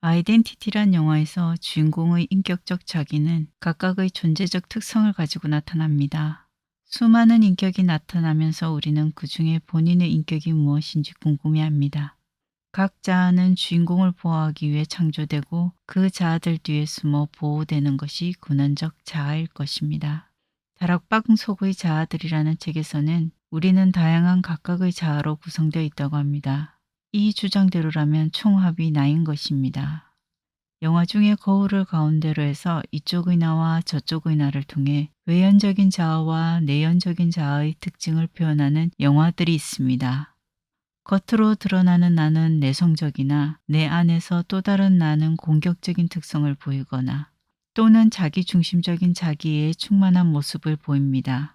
아이덴티티란 영화에서 주인공의 인격적 자기는 각각의 존재적 특성을 가지고 나타납니다. 수많은 인격이 나타나면서 우리는 그 중에 본인의 인격이 무엇인지 궁금해합니다. 각 자아는 주인공을 보호하기 위해 창조되고 그 자아들 뒤에 숨어 보호되는 것이 근원적 자아일 것입니다. 다락방 속의 자아들이라는 책에서는 우리는 다양한 각각의 자아로 구성되어 있다고 합니다. 이 주장대로라면 총합이 나인 것입니다. 영화 중에 거울을 가운데로 해서 이쪽의 나와 저쪽의 나를 통해 외연적인 자아와 내연적인 자아의 특징을 표현하는 영화들이 있습니다. 겉으로 드러나는 나는 내성적이나 내 안에서 또 다른 나는 공격적인 특성을 보이거나 또는 자기중심적인 자기의 충만한 모습을 보입니다.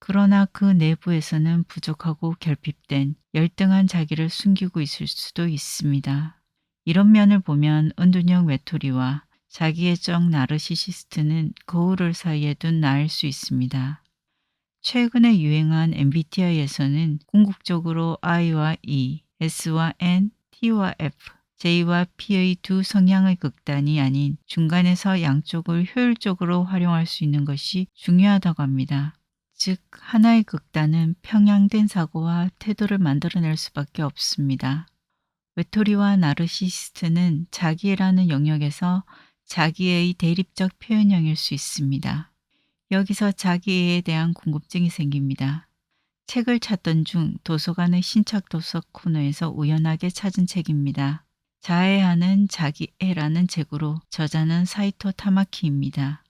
그러나 그 내부에서는 부족하고 결핍된 열등한 자기를 숨기고 있을 수도 있습니다. 이런 면을 보면 은둔형 외톨이와 자기애적 나르시시스트는 거울을 사이에 둔 나일 수 있습니다. 최근에 유행한 MBTI에서는 궁극적으로 I와 E, S와 N, T와 F, J와 P의 두 성향의 극단이 아닌 중간에서 양쪽을 효율적으로 활용할 수 있는 것이 중요하다고 합니다. 즉, 하나의 극단은 평양된 사고와 태도를 만들어낼 수밖에 없습니다. 외톨이와 나르시시스트는 자기애라는 영역에서 자기애의 대립적 표현형일 수 있습니다. 여기서 자기애에 대한 궁금증이 생깁니다. 책을 찾던 중 도서관의 신착 도서 코너에서 우연하게 찾은 책입니다. 자애하는 자기애라는 책으로 저자는 사이토 타마키입니다.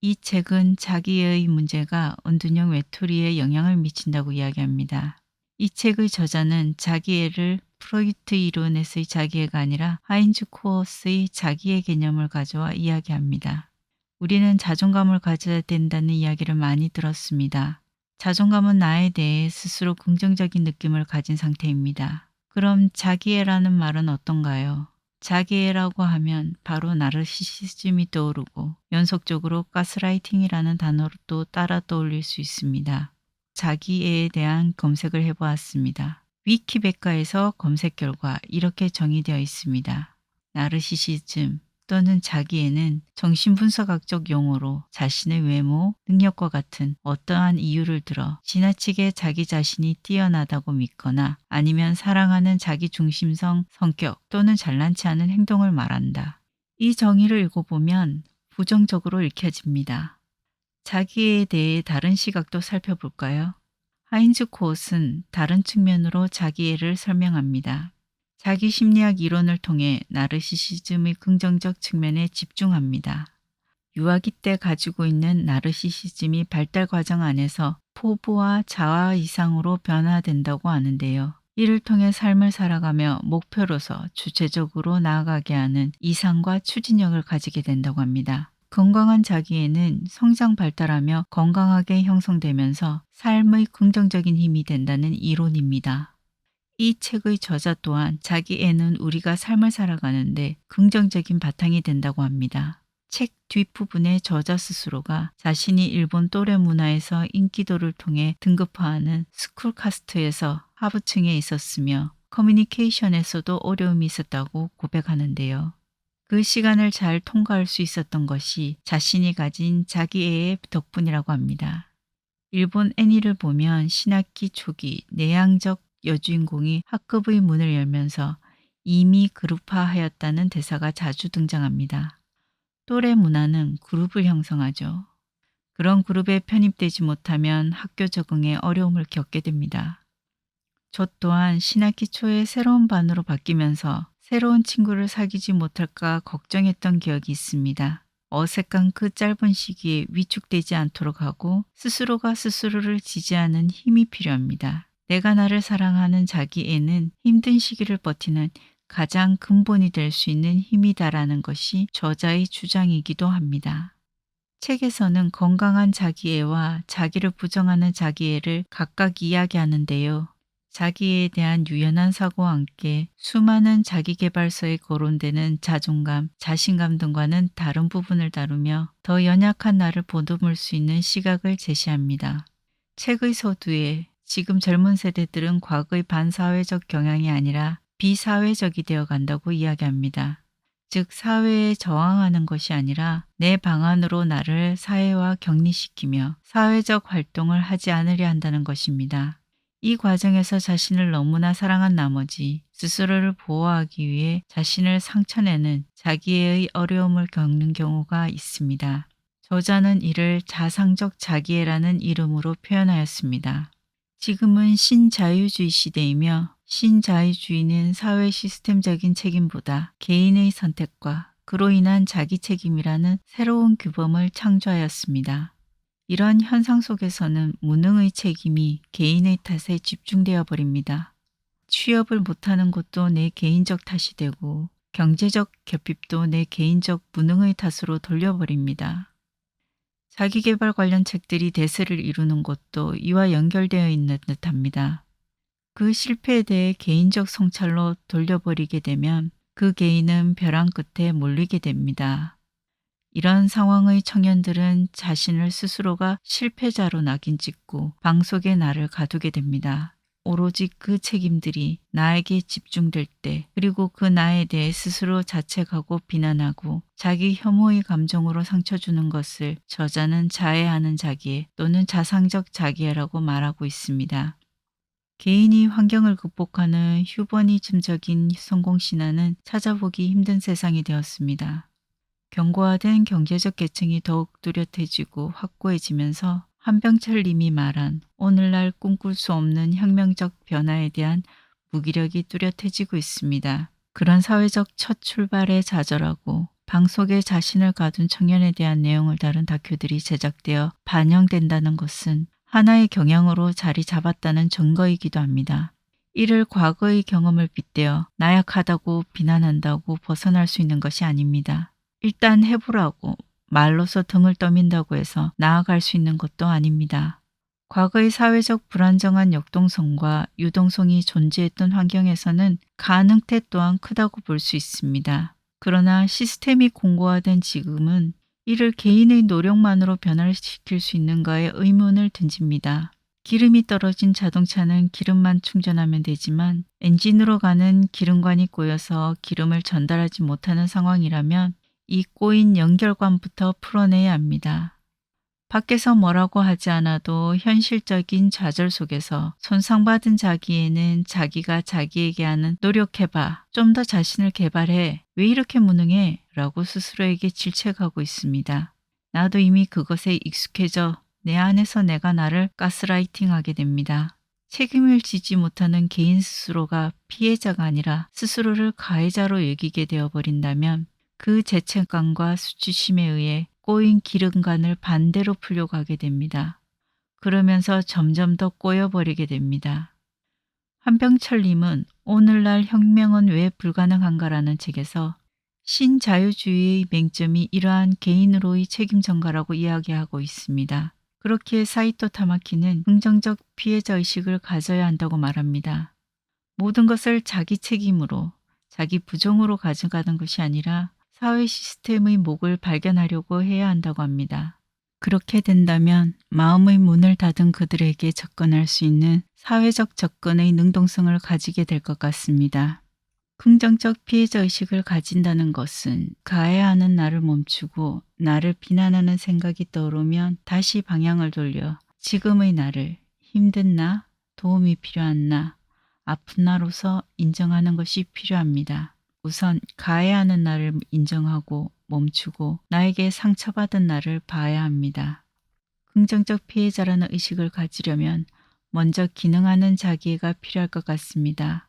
이 책은 자기애의 문제가 은둔형 외톨이에 영향을 미친다고 이야기합니다. 이 책의 저자는 자기애를 프로이트 이론에서의 자기애가 아니라 하인즈 코어스의 자기애 개념을 가져와 이야기합니다. 우리는 자존감을 가져야 된다는 이야기를 많이 들었습니다. 자존감은 나에 대해 스스로 긍정적인 느낌을 가진 상태입니다. 그럼 자기애라는 말은 어떤가요? 자기애라고 하면 바로 나르시시즘이 떠오르고 연속적으로 가스라이팅이라는 단어로 또 따라 떠올릴 수 있습니다. 자기애에 대한 검색을 해보았습니다. 위키백과에서 검색 결과 이렇게 정의되어 있습니다. 나르시시즘 또는 자기애는 정신분석학적 용어로 자신의 외모, 능력과 같은 어떠한 이유를 들어 지나치게 자기 자신이 뛰어나다고 믿거나 아니면 사랑하는 자기중심성 성격 또는 잘난치 않은 행동을 말한다. 이 정의를 읽어보면 부정적으로 읽혀집니다. 자기애에 대해 다른 시각도 살펴볼까요? 하인즈 코엇은 다른 측면으로 자기애를 설명합니다. 자기 심리학 이론을 통해 나르시시즘의 긍정적 측면에 집중합니다. 유아기 때 가지고 있는 나르시시즘이 발달 과정 안에서 포부와 자아 이상으로 변화된다고 하는데요. 이를 통해 삶을 살아가며 목표로서 주체적으로 나아가게 하는 이상과 추진력을 가지게 된다고 합니다. 건강한 자기애는 성장 발달하며 건강하게 형성되면서 삶의 긍정적인 힘이 된다는 이론입니다. 이 책의 저자 또한 자기애는 우리가 삶을 살아가는데 긍정적인 바탕이 된다고 합니다. 책 뒷부분에 저자 스스로가 자신이 일본 또래 문화에서 인기도를 통해 등급화하는 스쿨카스트에서 하부층에 있었으며 커뮤니케이션에서도 어려움이 있었다고 고백하는데요. 그 시간을 잘 통과할 수 있었던 것이 자신이 가진 자기애의 덕분이라고 합니다. 일본 애니를 보면 신학기 초기 내향적 여주인공이 학급의 문을 열면서 이미 그룹화하였다는 대사가 자주 등장합니다. 또래 문화는 그룹을 형성하죠. 그런 그룹에 편입되지 못하면 학교 적응에 어려움을 겪게 됩니다. 저 또한 신학기 초에 새로운 반으로 바뀌면서 새로운 친구를 사귀지 못할까 걱정했던 기억이 있습니다. 어색한 그 짧은 시기에 위축되지 않도록 하고 스스로가 스스로를 지지하는 힘이 필요합니다. 내가 나를 사랑하는 자기애는 힘든 시기를 버티는 가장 근본이 될 수 있는 힘이다라는 것이 저자의 주장이기도 합니다. 책에서는 건강한 자기애와 자기를 부정하는 자기애를 각각 이야기하는데요. 자기애에 대한 유연한 사고와 함께 수많은 자기계발서에 거론되는 자존감, 자신감 등과는 다른 부분을 다루며 더 연약한 나를 보듬을 수 있는 시각을 제시합니다. 책의 서두에 지금 젊은 세대들은 과거의 반사회적 경향이 아니라 비사회적이 되어 간다고 이야기합니다. 즉 사회에 저항하는 것이 아니라 내 방안으로 나를 사회와 격리시키며 사회적 활동을 하지 않으려 한다는 것입니다. 이 과정에서 자신을 너무나 사랑한 나머지 스스로를 보호하기 위해 자신을 상처내는 자기애의 어려움을 겪는 경우가 있습니다. 저자는 이를 자상적 자기애라는 이름으로 표현하였습니다. 지금은 신자유주의 시대이며 신자유주의는 사회 시스템적인 책임보다 개인의 선택과 그로 인한 자기 책임이라는 새로운 규범을 창조하였습니다. 이런 현상 속에서는 무능의 책임이 개인의 탓에 집중되어 버립니다. 취업을 못하는 것도 내 개인적 탓이 되고 경제적 결핍도 내 개인적 무능의 탓으로 돌려버립니다. 자기계발 관련 책들이 대세를 이루는 것도 이와 연결되어 있는 듯합니다. 그 실패에 대해 개인적 성찰로 돌려버리게 되면 그 개인은 벼랑 끝에 몰리게 됩니다. 이런 상황의 청년들은 자신을 스스로가 실패자로 낙인 찍고 방 속에 나를 가두게 됩니다. 오로지 그 책임들이 나에게 집중될 때 그리고 그 나에 대해 스스로 자책하고 비난하고 자기 혐오의 감정으로 상처 주는 것을 저자는 자해하는 자기애 또는 자상적 자기애라고 말하고 있습니다. 개인이 환경을 극복하는 휴머니즘적인 성공신화는 찾아보기 힘든 세상이 되었습니다. 견고화된 경제적 계층이 더욱 뚜렷해지고 확고해지면서 한병철 님이 말한 오늘날 꿈꿀 수 없는 혁명적 변화에 대한 무기력이 뚜렷해지고 있습니다. 그런 사회적 첫 출발에 좌절하고 방 속에 자신을 가둔 청년에 대한 내용을 다룬 다큐들이 제작되어 반영된다는 것은 하나의 경향으로 자리 잡았다는 증거이기도 합니다. 이를 과거의 경험을 빗대어 나약하다고 비난한다고 벗어날 수 있는 것이 아닙니다. 일단 해보라고 말로서 등을 떠민다고 해서 나아갈 수 있는 것도 아닙니다. 과거의 사회적 불안정한 역동성과 유동성이 존재했던 환경에서는 가능태 또한 크다고 볼 수 있습니다. 그러나 시스템이 공고화된 지금은 이를 개인의 노력만으로 변화시킬 수 있는가에 의문을 던집니다. 기름이 떨어진 자동차는 기름만 충전하면 되지만 엔진으로 가는 기름관이 꼬여서 기름을 전달하지 못하는 상황이라면 이 꼬인 연결관부터 풀어내야 합니다. 밖에서 뭐라고 하지 않아도 현실적인 좌절 속에서 손상받은 자기에는 자기가 자기에게 하는 노력해봐, 좀 더 자신을 개발해, 왜 이렇게 무능해? 라고 스스로에게 질책하고 있습니다. 나도 이미 그것에 익숙해져 내 안에서 내가 나를 가스라이팅하게 됩니다. 책임을 지지 못하는 개인 스스로가 피해자가 아니라 스스로를 가해자로 여기게 되어버린다면 그 죄책감과 수치심에 의해 꼬인 기름관을 반대로 풀려고 하게 됩니다. 그러면서 점점 더 꼬여버리게 됩니다. 한병철님은 오늘날 혁명은 왜 불가능한가라는 책에서 신자유주의의 맹점이 이러한 개인으로의 책임 전가라고 이야기하고 있습니다. 그렇기에 사이토 타마키는 긍정적 피해자의식을 가져야 한다고 말합니다. 모든 것을 자기 책임으로, 자기 부정으로 가져가는 것이 아니라 사회 시스템의 목을 발견하려고 해야 한다고 합니다. 그렇게 된다면 마음의 문을 닫은 그들에게 접근할 수 있는 사회적 접근의 능동성을 가지게 될 것 같습니다. 긍정적 피해자의식을 가진다는 것은 가해하는 나를 멈추고 나를 비난하는 생각이 떠오르면 다시 방향을 돌려 지금의 나를 힘든 나, 도움이 필요한 나, 아픈 나로서 인정하는 것이 필요합니다. 우선 가해하는 나를 인정하고 멈추고 나에게 상처받은 나를 봐야 합니다. 긍정적 피해자라는 의식을 가지려면 먼저 기능하는 자기애가 필요할 것 같습니다.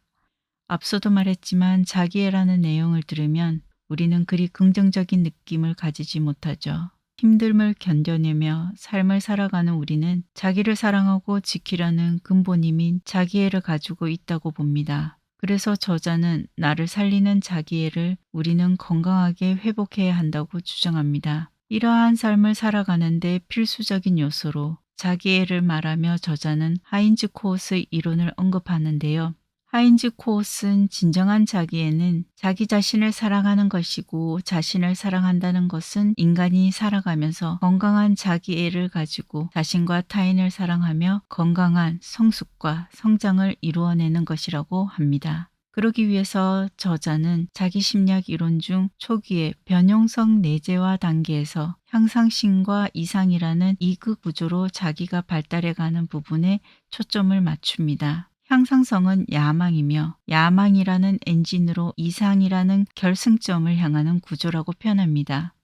앞서도 말했지만 자기애라는 내용을 들으면 우리는 그리 긍정적인 느낌을 가지지 못하죠. 힘듦을 견뎌내며 삶을 살아가는 우리는 자기를 사랑하고 지키려는 근본임인 자기애를 가지고 있다고 봅니다. 그래서 저자는 나를 살리는 자기애를 우리는 건강하게 회복해야 한다고 주장합니다. 이러한 삶을 살아가는데 필수적인 요소로 자기애를 말하며 저자는 하인즈 코옷의 이론을 언급하는데요. 하인즈 코옷은 진정한 자기애는 자기 자신을 사랑하는 것이고 자신을 사랑한다는 것은 인간이 살아가면서 건강한 자기애를 가지고 자신과 타인을 사랑하며 건강한 성숙과 성장을 이루어내는 것이라고 합니다. 그러기 위해서 저자는 자기 심리학 이론 중 초기의 변용성 내재화 단계에서 향상심과 이상이라는 이그 구조로 자기가 발달해가는 부분에 초점을 맞춥니다. 향상성은 야망이며 야망이라는 엔진으로 이상이라는 결승점을 향하는 구조라고 표현합니다.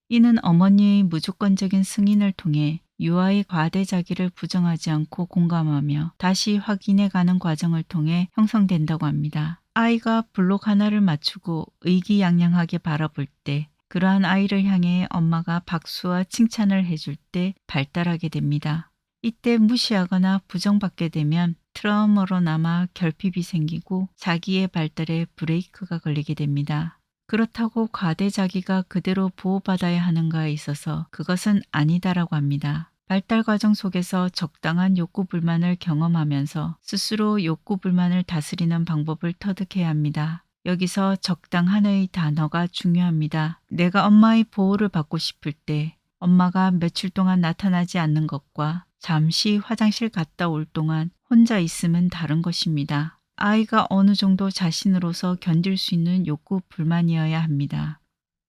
이는 어머니의 무조건적인 승인을 통해 유아의 과대 자기를 부정하지 않고 공감하며 다시 확인해가는 과정을 통해 형성된다고 합니다. 아이가 블록 하나를 맞추고 의기양양하게 바라볼 때 그러한 아이를 향해 엄마가 박수와 칭찬을 해줄 때 발달하게 됩니다. 이때 무시하거나 부정받게 되면 트라우마로 남아 결핍이 생기고 자기의 발달에 브레이크가 걸리게 됩니다. 그렇다고 과대 자기가 그대로 보호받아야 하는가에 있어서 그것은 아니다라고 합니다. 발달 과정 속에서 적당한 욕구 불만을 경험하면서 스스로 욕구 불만을 다스리는 방법을 터득해야 합니다. 여기서 적당한의 단어가 중요합니다. 내가 엄마의 보호를 받고 싶을 때 엄마가 며칠 동안 나타나지 않는 것과 잠시 화장실 갔다 올 동안 혼자 있으면 다른 것입니다. 아이가 어느 정도 자신으로서 견딜 수 있는 욕구 불만이어야 합니다.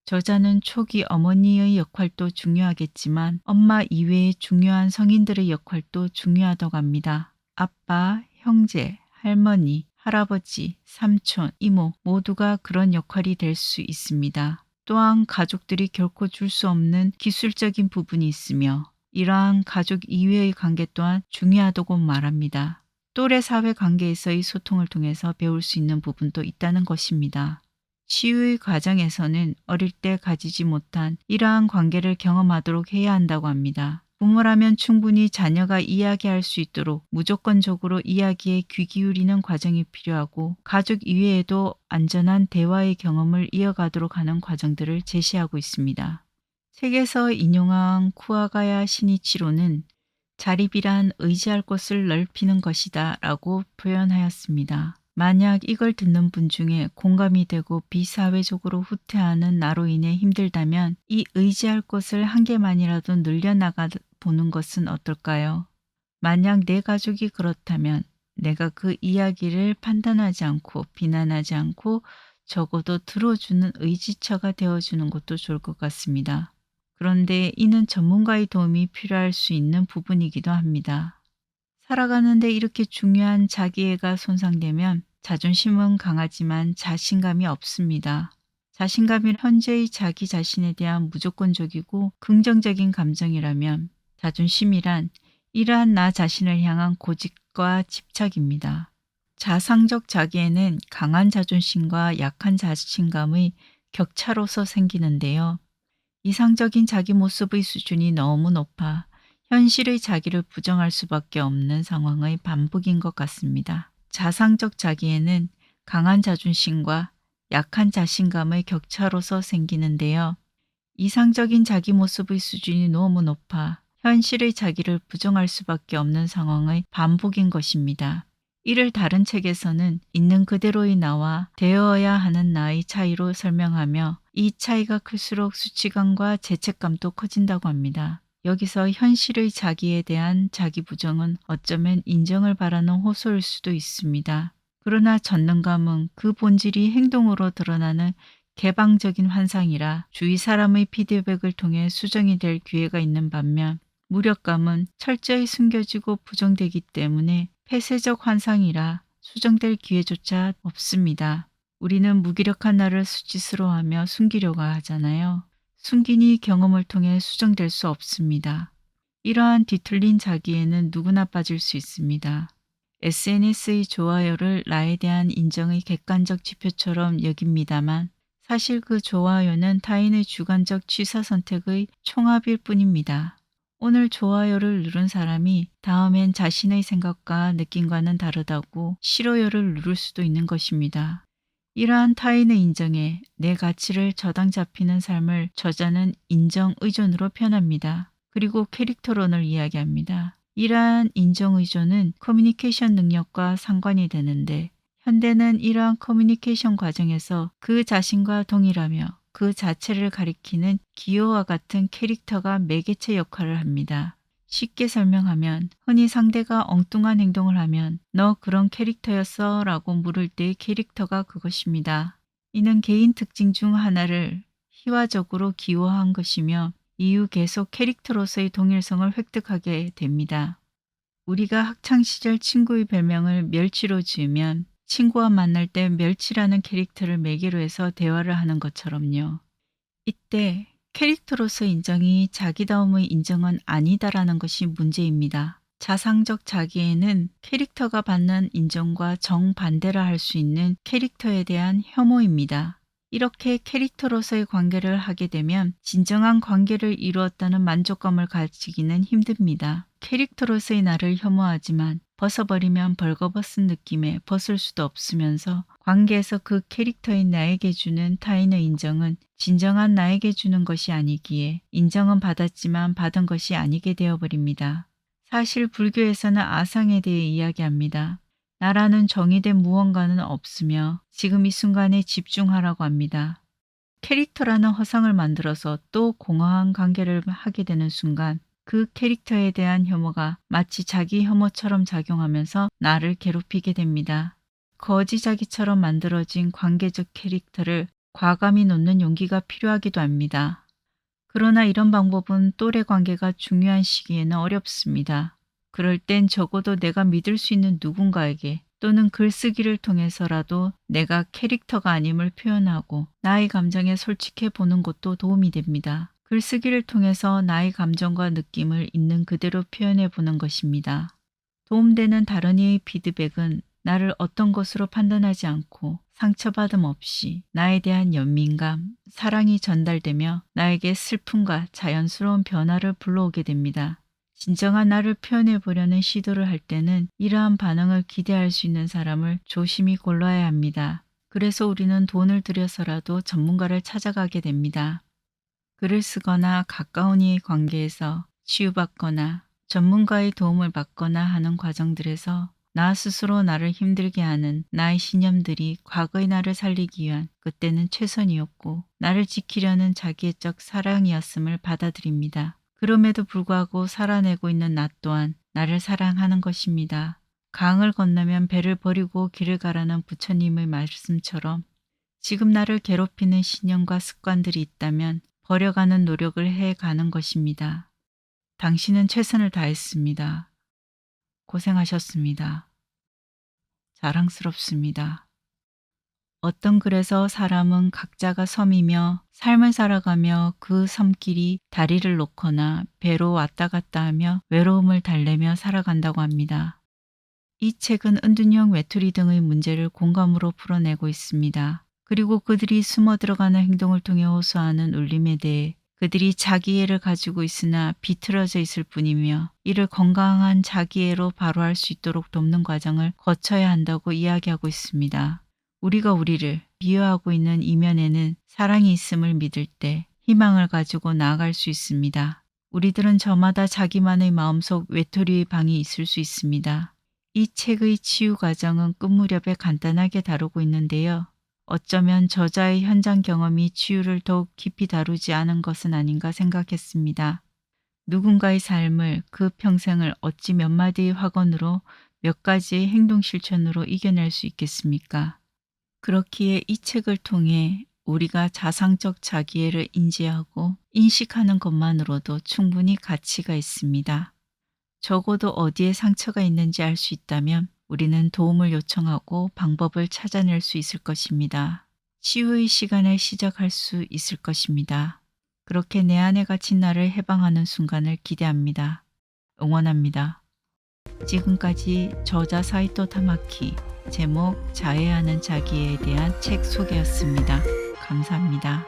저자는 초기 어머니의 역할도 중요하겠지만 엄마 이외의 중요한 성인들의 역할도 중요하다고 합니다. 아빠, 형제, 할머니, 할아버지, 삼촌, 이모 모두가 그런 역할이 될 수 있습니다. 또한 가족들이 결코 줄 수 없는 기술적인 부분이 있으며 이러한 가족 이외의 관계 또한 중요하다고 말합니다. 또래 사회 관계에서의 소통을 통해서 배울 수 있는 부분도 있다는 것입니다. 치유의 과정에서는 어릴 때 가지지 못한 이러한 관계를 경험하도록 해야 한다고 합니다. 부모라면 충분히 자녀가 이야기할 수 있도록 무조건적으로 이야기에 귀 기울이는 과정이 필요하고 가족 이외에도 안전한 대화의 경험을 이어가도록 하는 과정들을 제시하고 있습니다. 책에서 인용한 쿠와가야 시니치로는 자립이란 의지할 곳을 넓히는 것이다 라고 표현하였습니다. 만약 이걸 듣는 분 중에 공감이 되고 비사회적으로 후퇴하는 나로 인해 힘들다면 이 의지할 곳을 한 개만이라도 늘려나가 보는 것은 어떨까요? 만약 내 가족이 그렇다면 내가 그 이야기를 판단하지 않고 비난하지 않고 적어도 들어주는 의지처가 되어주는 것도 좋을 것 같습니다. 그런데 이는 전문가의 도움이 필요할 수 있는 부분이기도 합니다. 살아가는데 이렇게 중요한 자기애가 손상되면 자존심은 강하지만 자신감이 없습니다. 자신감이 현재의 자기 자신에 대한 무조건적이고 긍정적인 감정이라면 자존심이란 이러한 나 자신을 향한 고집과 집착입니다. 자상적 자기애는 강한 자존심과 약한 자신감의 격차로서 생기는데요. 이상적인 자기 모습의 수준이 너무 높아 현실의 자기를 부정할 수밖에 없는 상황의 반복인 것 같습니다. 자상적 자기애는 강한 자존심과 약한 자신감의 격차로서 생기는데요. 이상적인 자기 모습의 수준이 너무 높아 현실의 자기를 부정할 수밖에 없는 상황의 반복인 것입니다. 이를 다른 책에서는 있는 그대로의 나와 되어야 하는 나의 차이로 설명하며 이 차이가 클수록 수치감과 죄책감도 커진다고 합니다. 여기서 현실의 자기에 대한 자기 부정은 어쩌면 인정을 바라는 호소일 수도 있습니다. 그러나 전능감은 그 본질이 행동으로 드러나는 개방적인 환상이라 주위 사람의 피드백을 통해 수정이 될 기회가 있는 반면 무력감은 철저히 숨겨지고 부정되기 때문에 폐쇄적 환상이라 수정될 기회조차 없습니다. 우리는 무기력한 나를 수치스러워하며 숨기려고 하잖아요. 숨기니 경험을 통해 수정될 수 없습니다. 이러한 뒤틀린 자기에는 누구나 빠질 수 있습니다. SNS의 좋아요를 나에 대한 인정의 객관적 지표처럼 여깁니다만 사실 그 좋아요는 타인의 주관적 취사 선택의 총합일 뿐입니다. 오늘 좋아요를 누른 사람이 다음엔 자신의 생각과 느낌과는 다르다고 싫어요를 누를 수도 있는 것입니다. 이러한 타인의 인정에 내 가치를 저당 잡히는 삶을 저자는 인정 의존으로 표현합니다. 그리고 캐릭터론을 이야기합니다. 이러한 인정 의존은 커뮤니케이션 능력과 상관이 되는데 현대는 이러한 커뮤니케이션 과정에서 그 자신과 동일하며 그 자체를 가리키는 기호와 같은 캐릭터가 매개체 역할을 합니다. 쉽게 설명하면 흔히 상대가 엉뚱한 행동을 하면 너 그런 캐릭터였어? 라고 물을 때의 캐릭터가 그것입니다. 이는 개인 특징 중 하나를 희화적으로 기호한 것이며 이후 계속 캐릭터로서의 동일성을 획득하게 됩니다. 우리가 학창시절 친구의 별명을 멸치로 지으면 친구와 만날 때 멸치라는 캐릭터를 매개로 해서 대화를 하는 것처럼요. 이때 캐릭터로서 인정이 자기다움의 인정은 아니다라는 것이 문제입니다. 자상적 자기애는 캐릭터가 받는 인정과 정반대라 할 수 있는 캐릭터에 대한 혐오입니다. 이렇게 캐릭터로서의 관계를 하게 되면 진정한 관계를 이루었다는 만족감을 가지기는 힘듭니다. 캐릭터로서의 나를 혐오하지만 벗어버리면 벌거벗은 느낌에 벗을 수도 없으면서 관계에서 그 캐릭터인 나에게 주는 타인의 인정은 진정한 나에게 주는 것이 아니기에 인정은 받았지만 받은 것이 아니게 되어버립니다. 사실 불교에서는 아상에 대해 이야기합니다. 나라는 정의된 무언가는 없으며 지금 이 순간에 집중하라고 합니다. 캐릭터라는 허상을 만들어서 또 공허한 관계를 하게 되는 순간 그 캐릭터에 대한 혐오가 마치 자기 혐오처럼 작용하면서 나를 괴롭히게 됩니다. 거지자기처럼 만들어진 관계적 캐릭터를 과감히 놓는 용기가 필요하기도 합니다. 그러나 이런 방법은 또래 관계가 중요한 시기에는 어렵습니다. 그럴 땐 적어도 내가 믿을 수 있는 누군가에게 또는 글쓰기를 통해서라도 내가 캐릭터가 아님을 표현하고 나의 감정에 솔직해 보는 것도 도움이 됩니다. 글쓰기를 통해서 나의 감정과 느낌을 있는 그대로 표현해 보는 것입니다. 도움되는 다른 이의 피드백은 나를 어떤 것으로 판단하지 않고 상처받음 없이 나에 대한 연민감, 사랑이 전달되며 나에게 슬픔과 자연스러운 변화를 불러오게 됩니다. 진정한 나를 표현해 보려는 시도를 할 때는 이러한 반응을 기대할 수 있는 사람을 조심히 골라야 합니다. 그래서 우리는 돈을 들여서라도 전문가를 찾아가게 됩니다. 글을 쓰거나 가까운 이의 관계에서 치유받거나 전문가의 도움을 받거나 하는 과정들에서 나 스스로 나를 힘들게 하는 나의 신념들이 과거의 나를 살리기 위한 그때는 최선이었고 나를 지키려는 자기애적 사랑이었음을 받아들입니다. 그럼에도 불구하고 살아내고 있는 나 또한 나를 사랑하는 것입니다. 강을 건너면 배를 버리고 길을 가라는 부처님의 말씀처럼 지금 나를 괴롭히는 신념과 습관들이 있다면 버려가는 노력을 해가는 것입니다. 당신은 최선을 다했습니다. 고생하셨습니다. 자랑스럽습니다. 어떤 글에서 사람은 각자가 섬이며 삶을 살아가며 그 섬길이 다리를 놓거나 배로 왔다 갔다 하며 외로움을 달래며 살아간다고 합니다. 이 책은 은둔형 외톨이 등의 문제를 공감으로 풀어내고 있습니다. 그리고 그들이 숨어 들어가는 행동을 통해 호소하는 울림에 대해 그들이 자기애를 가지고 있으나 비틀어져 있을 뿐이며 이를 건강한 자기애로 바로할 수 있도록 돕는 과정을 거쳐야 한다고 이야기하고 있습니다. 우리가 우리를 비유하고 있는 이면에는 사랑이 있음을 믿을 때 희망을 가지고 나아갈 수 있습니다. 우리들은 저마다 자기만의 마음속 외톨이의 방이 있을 수 있습니다. 이 책의 치유 과정은 끝 무렵에 간단하게 다루고 있는데요. 어쩌면 저자의 현장 경험이 치유를 더욱 깊이 다루지 않은 것은 아닌가 생각했습니다. 누군가의 삶을 그 평생을 어찌 몇 마디의 확언으로 몇 가지의 행동 실천으로 이겨낼 수 있겠습니까? 그렇기에 이 책을 통해 우리가 자상적 자기애를 인지하고 인식하는 것만으로도 충분히 가치가 있습니다. 적어도 어디에 상처가 있는지 알 수 있다면 우리는 도움을 요청하고 방법을 찾아낼 수 있을 것입니다. 치유의 시간을 시작할 수 있을 것입니다. 그렇게 내 안에 갇힌 나를 해방하는 순간을 기대합니다. 응원합니다. 지금까지 저자 사이토 타마키, 제목 자해하는 자기에 대한 책 소개였습니다. 감사합니다.